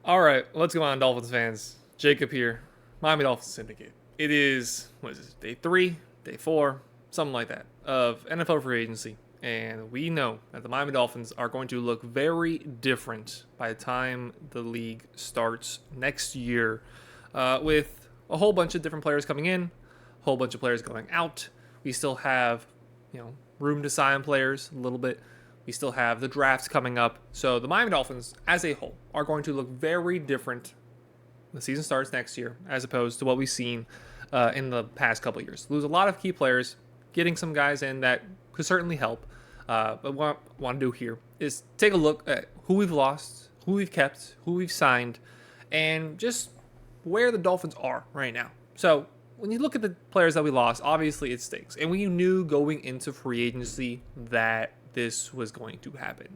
All right, what's going on, Dolphins fans? Jacob here, Miami Dolphins Syndicate. It is, what is this, day 3, day 4, something like that, of NFL free agency. And we know that the Miami Dolphins are going to look very different by the time the league starts next year, with a whole bunch of different players coming in, a whole bunch of players going out. We still have, room to sign players a little bit. We still have the drafts coming up. So the Miami Dolphins, as a whole, are going to look very different when the season starts next year, as opposed to what we've seen in the past couple of years. Lose a lot of key players, getting some guys in that could certainly help. But what I want to do here is take a look at who we've lost, who we've kept, who we've signed, and just where the Dolphins are right now. So when you look at the players that we lost, obviously it stinks. And we knew going into free agency that this was going to happen.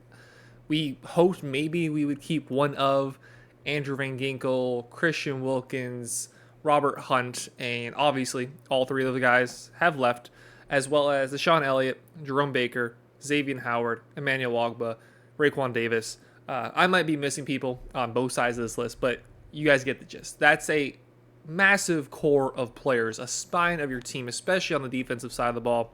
We hoped maybe we would keep one of Andrew Van Ginkel, Christian Wilkins, Robert Hunt, and obviously all three of the guys have left, as well as Deshaun Elliott, Jerome Baker, Xavier Howard, Emmanuel Ogbah, Raekwon Davis. I might be missing people on both sides of this list, but you guys get the gist. That's a massive core of players, a spine of your team, especially on the defensive side of the ball.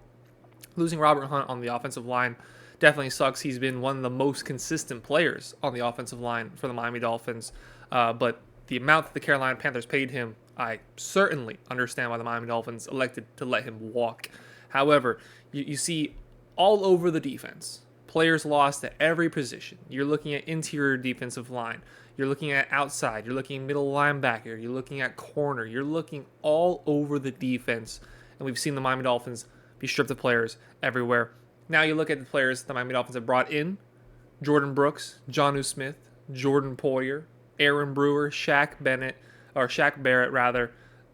Losing Robert Hunt on the offensive line definitely sucks. He's been one of the most consistent players on the offensive line for the Miami Dolphins. But the amount that the Carolina Panthers paid him, I certainly understand why the Miami Dolphins elected to let him walk. However, you see all over the defense, players lost at every position. You're looking at interior defensive line. You're looking at outside. You're looking at middle linebacker. You're looking at corner. You're looking all over the defense. And we've seen the Miami Dolphins be stripped of players everywhere. Now you look at the players the Miami Dolphins have brought in: Jordan Brooks, Jonnu Smith, Jordan Poyer, Aaron Brewer, Shaq Barrett rather,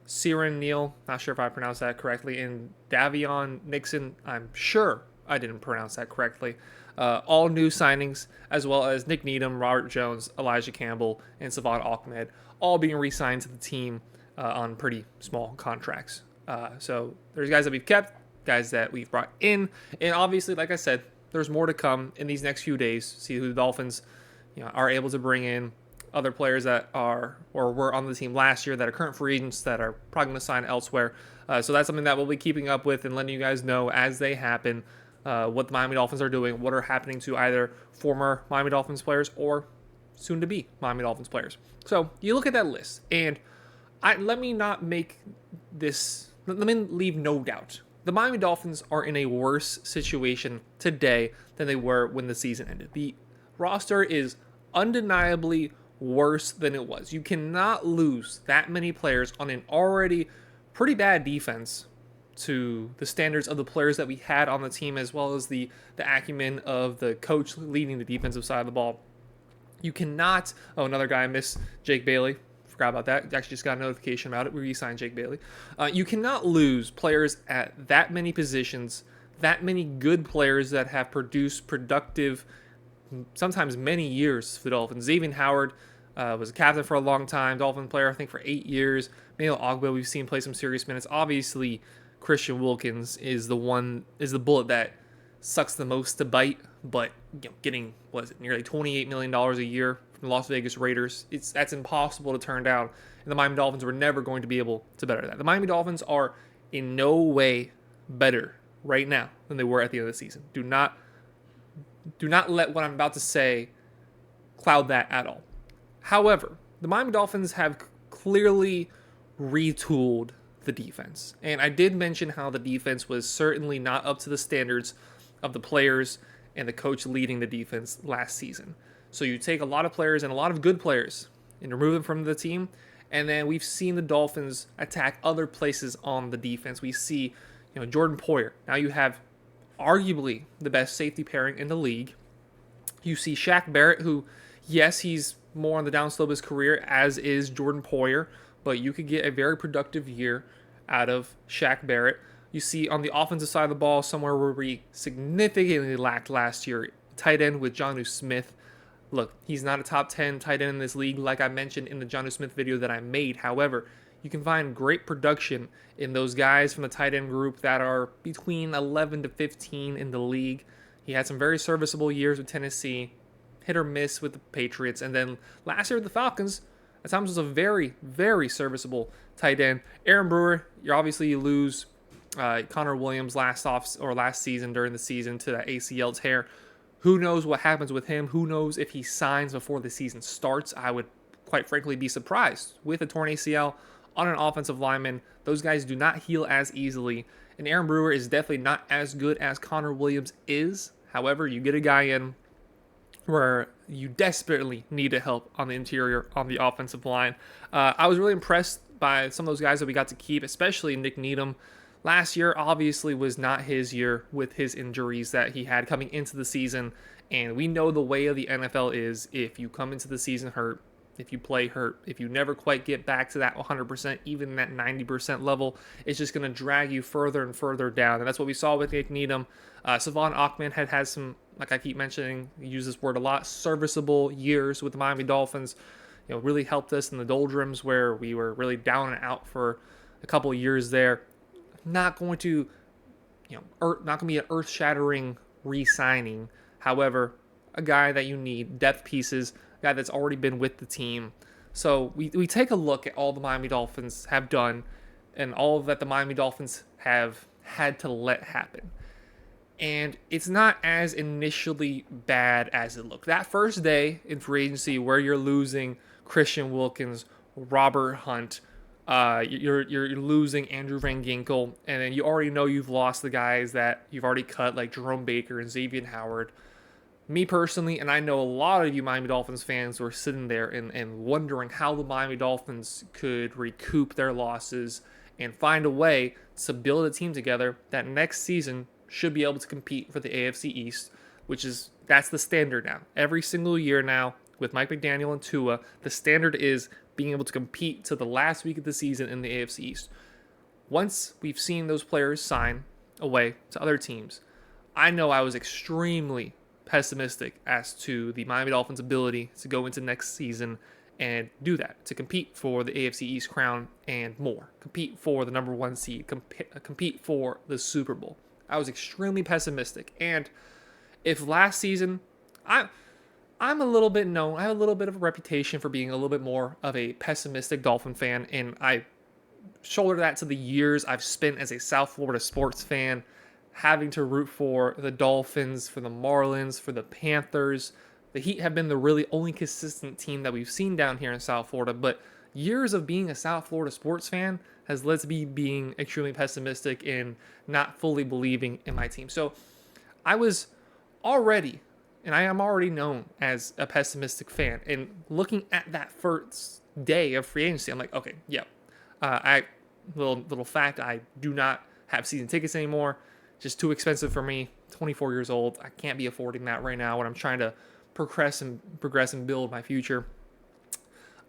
Siran Neal, not sure if I pronounced that correctly, and Davion Nixon, I'm sure I didn't pronounce that correctly. All new signings, as well as Nick Needham, Robert Jones, Elijah Campbell, and Savon Ahmed, all being re-signed to the team on pretty small contracts. So there's guys that we've kept, guys that we've brought in, and obviously, like I said, there's more to come in these next few days. See who the Dolphins are able to bring in, other players that are or were on the team last year that are current free agents that are probably going to sign elsewhere. So that's something that we'll be keeping up with and letting you guys know as they happen, what the Miami Dolphins are doing, what are happening to either former Miami Dolphins players or soon to be Miami Dolphins players. So you look at that list, and let me leave no doubt. The Miami Dolphins are in a worse situation today than they were when the season ended. The roster is undeniably worse than it was. You cannot lose that many players on an already pretty bad defense to the standards of the players that we had on the team, as well as the acumen of the coach leading the defensive side of the ball. You cannot... Oh, another guy I missed, Jake Bailey. Forgot about that. Actually just got a notification about it. We re-signed Jake Bailey. You cannot lose players at that many positions, that many good players that have produced productive, sometimes many years for the Dolphins. Xavier Howard was a captain for a long time, Dolphin player, I think, for 8 years. Emmanuel Ogbah, we've seen play some serious minutes. Obviously, Christian Wilkins is the bullet that sucks the most to bite, but getting, nearly $28 million a year from the Las Vegas Raiders, that's impossible to turn down, and the Miami Dolphins were never going to be able to better that. The Miami Dolphins are in no way better right now than they were at the end of the season. Do not let what I'm about to say cloud that at all. However, the Miami Dolphins have clearly retooled the defense, and I did mention how the defense was certainly not up to the standards of the players and the coach leading the defense last season. So you take a lot of players and a lot of good players and remove them from the team, and then we've seen the Dolphins attack other places on the defense. We see, Jordan Poyer. Now you have arguably the best safety pairing in the league. You see Shaq Barrett, who, yes, he's more on the downslope of his career, as is Jordan Poyer, but you could get a very productive year out of Shaq Barrett. You see on the offensive side of the ball, somewhere where we significantly lacked last year, tight end with Jonnu Smith. Look, he's not a top 10 tight end in this league, like I mentioned in the Jonnu Smith video that I made. However, you can find great production in those guys from the tight end group that are between 11 to 15 in the league. He had some very serviceable years with Tennessee. hit or miss with the Patriots. And then last year with the Falcons, at times was a very, very serviceable tight end. Aaron Brewer, you lose Connor Williams last season during the season to that ACL tear. Who knows what happens with him? Who knows if he signs before the season starts? I would quite frankly be surprised with a torn ACL on an offensive lineman. Those guys do not heal as easily. And Aaron Brewer is definitely not as good as Connor Williams is. However, you get a guy in where you desperately need help on the interior, on the offensive line. I was really impressed by some of those guys that we got to keep, especially Nick Needham. Last year, obviously, was not his year with his injuries that he had coming into the season. And we know the way of the NFL is if you come into the season hurt, if you play hurt, if you never quite get back to that 100%, even that 90% level, it's just going to drag you further and further down. And that's what we saw with Nick Needham. Savon Ahmed had some, like I keep mentioning, use this word a lot, serviceable years with the Miami Dolphins. Really helped us in the doldrums where we were really down and out for a couple of years there. Not going to be an earth-shattering re-signing. However, a guy that you need, depth pieces, a guy that's already been with the team. So we take a look at all the Miami Dolphins have done and all that the Miami Dolphins have had to let happen. And it's not as initially bad as it looked. That first day in free agency where you're losing Christian Wilkins, Robert Hunt, you're losing Andrew Van Ginkel, and then you already know you've lost the guys that you've already cut, like Jerome Baker and Xavier Howard. Me personally, and I know a lot of you Miami Dolphins fans were sitting there and wondering how the Miami Dolphins could recoup their losses and find a way to build a team together that next season should be able to compete for the AFC East, that's the standard now. Every single year now, with Mike McDaniel and Tua, the standard is being able to compete to the last week of the season in the AFC East. Once we've seen those players sign away to other teams, I know I was extremely pessimistic as to the Miami Dolphins' ability to go into next season and do that, to compete for the AFC East crown and more, compete for the number one seed, compete for the Super Bowl. I was extremely pessimistic, and if last season, I have a little bit of a reputation for being a little bit more of a pessimistic Dolphin fan, and I shoulder that to the years I've spent as a South Florida sports fan, having to root for the Dolphins, for the Marlins, for the Panthers. The Heat have been the really only consistent team that we've seen down here in South Florida, but years of being a South Florida sports fan has led to me being extremely pessimistic and not fully believing in my team. So I was already, and I am already known as a pessimistic fan. And looking at that first day of free agency, I'm like, okay, yeah. Little fact, I do not have season tickets anymore. Just too expensive for me. 24 years old. I can't be affording that right now when I'm trying to progress and build my future.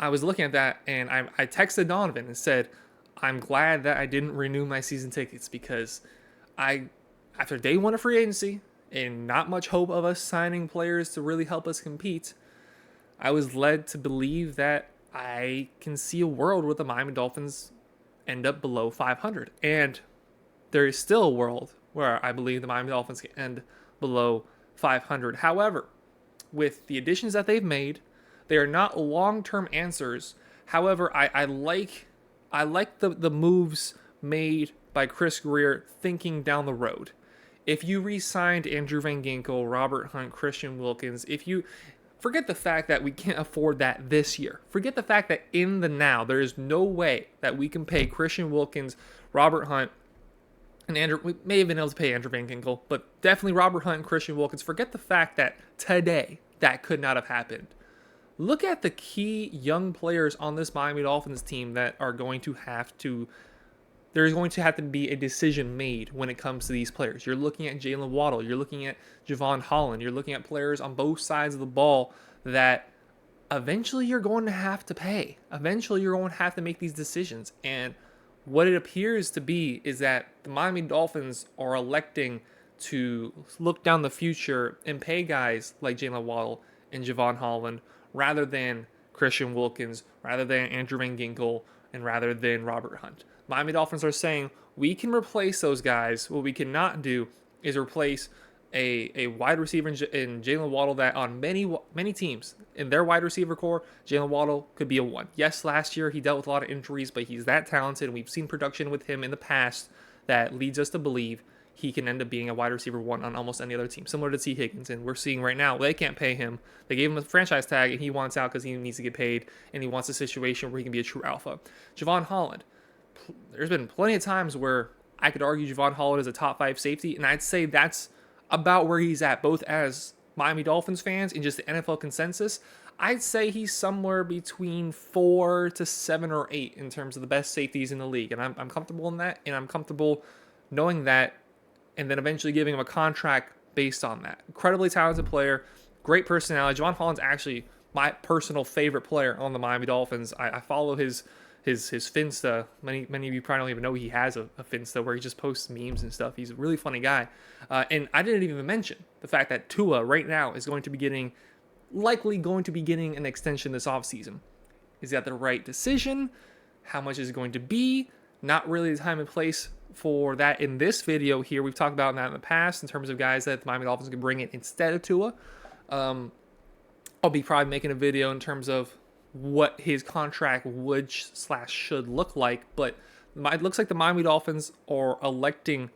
I was looking at that, and I texted Donovan and said, I'm glad that I didn't renew my season tickets, because after day one of free agency and not much hope of us signing players to really help us compete, I was led to believe that I can see a world where the Miami Dolphins end up below 500. And there is still a world where I believe the Miami Dolphins can end below 500. However, with the additions that they've made, they are not long-term answers. However, I like the moves made by Chris Greer thinking down the road. If you re-signed Andrew Van Ginkel, Robert Hunt, Christian Wilkins, if you forget the fact that we can't afford that this year. Forget the fact that in the now, there is no way that we can pay Christian Wilkins, Robert Hunt, and Andrew. We may have been able to pay Andrew Van Ginkel, but definitely Robert Hunt and Christian Wilkins. Forget the fact that today that could not have happened. Look at the key young players on this Miami Dolphins team that are going to have to. There's going to have to be a decision made when it comes to these players. You're looking at Jalen Waddle. You're looking at Javon Holland. You're looking at players on both sides of the ball that eventually you're going to have to pay. Eventually you're going to have to make these decisions. And what it appears to be is that the Miami Dolphins are electing to look down the future and pay guys like Jalen Waddle and Javon Holland rather than Christian Wilkins, rather than Andrew Van Ginkel, and rather than Robert Hunt. Miami Dolphins are saying we can replace those guys. What we cannot do is replace a wide receiver in Jalen Waddle that on many teams in their wide receiver core, Jalen Waddle could be a one. Yes, last year he dealt with a lot of injuries, but he's that talented, and we've seen production with him in the past that leads us to believe he can end up being a wide receiver one on almost any other team, similar to T. Higgins. And we're seeing right now they can't pay him. They gave him a franchise tag, and he wants out because he needs to get paid, and he wants a situation where he can be a true alpha. Javon Holland, there's been plenty of times where I could argue Javon Holland is a top 5 safety, and I'd say that's about where he's at, both as Miami Dolphins fans and just the NFL consensus. I'd say he's somewhere between 4 to 7 or 8 in terms of the best safeties in the league, and I'm comfortable in that, and I'm comfortable knowing that, and then eventually giving him a contract based on that. Incredibly talented player, great personality. Javon Holland's actually my personal favorite player on the Miami Dolphins. I follow his Finsta. Many of you probably don't even know he has a Finsta where he just posts memes and stuff. He's a really funny guy. And I didn't even mention the fact that Tua right now is likely going to be getting an extension this offseason. Is that the right decision? How much is it going to be? Not really the time and place for that in this video here. We've talked about that in the past in terms of guys that the Miami Dolphins can bring in instead of Tua. I'll be probably making a video in terms of what his contract should look like, but it looks like the Miami Dolphins are electing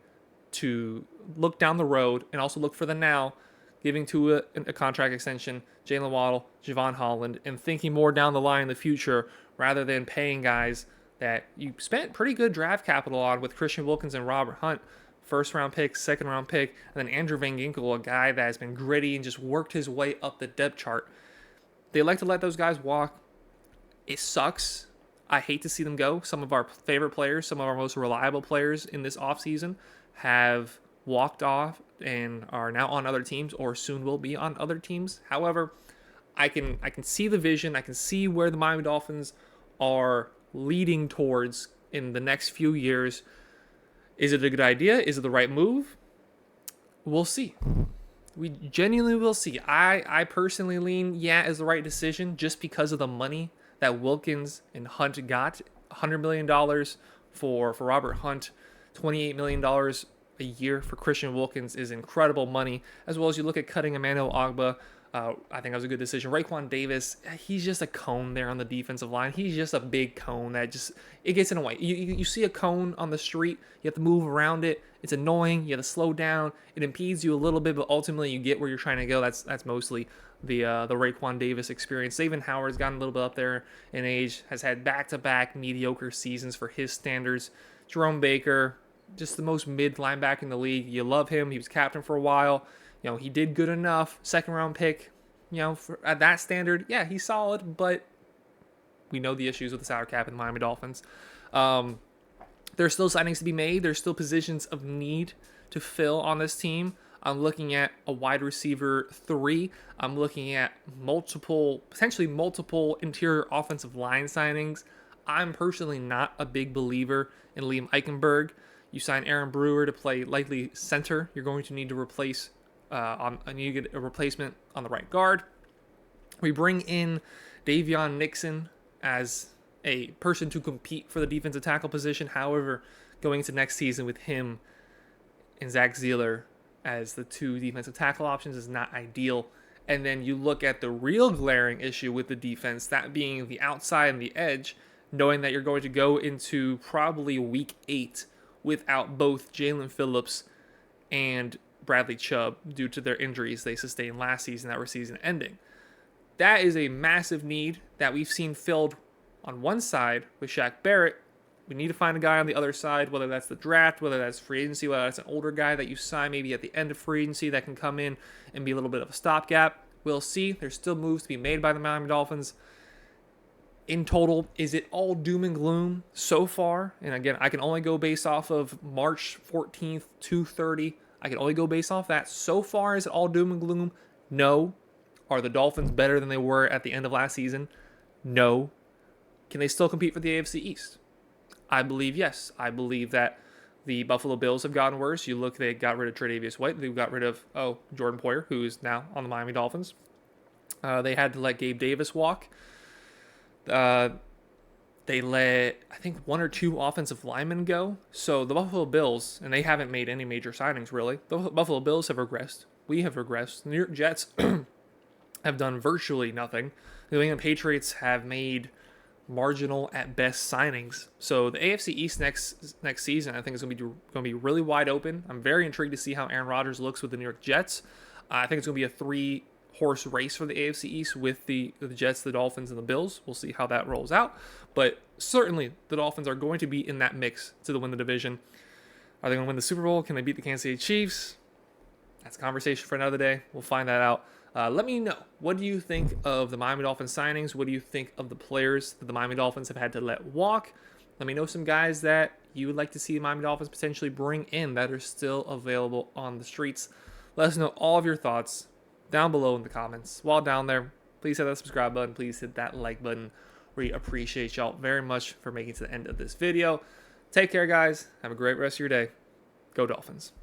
to look down the road and also look for the now, giving Tua a contract extension, Jalen Waddle, Javon Holland, and thinking more down the line in the future rather than paying guys that you spent pretty good draft capital on with Christian Wilkins and Robert Hunt, first-round pick, second-round pick, and then Andrew Van Ginkel, a guy that has been gritty and just worked his way up the depth chart. They like to let those guys walk. It sucks. I hate to see them go. Some of our favorite players, some of our most reliable players in this offseason have walked off and are now on other teams or soon will be on other teams. However, I can see the vision. I can see where the Miami Dolphins are leading towards in the next few years. Is it a good idea? Is it the right move? We'll see. We genuinely will see. I personally lean, is the right decision just because of the money that Wilkins and Hunt got. $100 million for Robert Hunt, $28 million a year for Christian Wilkins is incredible money, as well as you look at cutting Emmanuel Ogbah. I think that was a good decision. Raekwon Davis, he's just a cone there on the defensive line. He's just a big cone that it gets in the way. You see a cone on the street, you have to move around it. It's annoying. You have to slow down. It impedes you a little bit, but ultimately you get where you're trying to go. That's mostly the Raekwon Davis experience. Xavier Howard's gotten a little bit up there in age, has had back-to-back mediocre seasons for his standards. Jerome Baker, just the most mid linebacker in the league. You love him. He was captain for a while. He did good enough. Second-round pick, at that standard, he's solid, but we know the issues with the salary cap in the Miami Dolphins. There's still signings to be made. There's still positions of need to fill on this team. I'm looking at a wide receiver 3. I'm looking at potentially multiple interior offensive line signings. I'm personally not a big believer in Liam Eichenberg. You sign Aaron Brewer to play likely center. You're going to need to get a replacement on the right guard. We bring in Davion Nixon as a person to compete for the defensive tackle position. However, going into next season with him and Zach Zeeler as the 2 defensive tackle options is not ideal. And then you look at the real glaring issue with the defense, that being the outside and the edge, knowing that you're going to go into probably week 8 without both Jalen Phillips and Bradley Chubb due to their injuries they sustained last season that were season ending. That is a massive need that we've seen filled on one side with Shaq Barrett. We need to find a guy on the other side, whether that's the draft, whether that's free agency, whether that's an older guy that you sign maybe at the end of free agency that can come in and be a little bit of a stopgap. We'll see. There's still moves to be made by the Miami Dolphins. In total, is it all doom and gloom so far? And again, I can only go based off of March 14th, 2:30. I can only go based off that. So far, is it all doom and gloom? No. Are the Dolphins better than they were at the end of last season? No. Can they still compete for the AFC East? I believe yes. I believe that the Buffalo Bills have gotten worse. They got rid of Tre'Davious White. They got rid of Jordan Poyer, who is now on the Miami Dolphins. They had to let Gabe Davis walk. They They let, I think, 1 or 2 offensive linemen go. So the Buffalo Bills, and they haven't made any major signings really. The Buffalo Bills have regressed. We have regressed. The New York Jets have done virtually nothing. The New England Patriots have made marginal at best signings. So the AFC East next season, I think, is going to be really wide open. I'm very intrigued to see how Aaron Rodgers looks with the New York Jets. I think it's going to be a 3-horse race for the AFC East with the Jets, the Dolphins, and the Bills. We'll see how that rolls out. But certainly the Dolphins are going to be in that mix to win the division. Are they going to win the Super Bowl? Can they beat the Kansas City Chiefs? That's a conversation for another day. We'll find that out. Let me know. What do you think of the Miami Dolphins signings? What do you think of the players that the Miami Dolphins have had to let walk? Let me know some guys that you would like to see the Miami Dolphins potentially bring in that are still available on the streets. Let us know all of your thoughts down below in the comments. While down there, please hit that subscribe button. Please hit that like button. We appreciate y'all very much for making it to the end of this video. Take care, guys. Have a great rest of your day. Go Dolphins.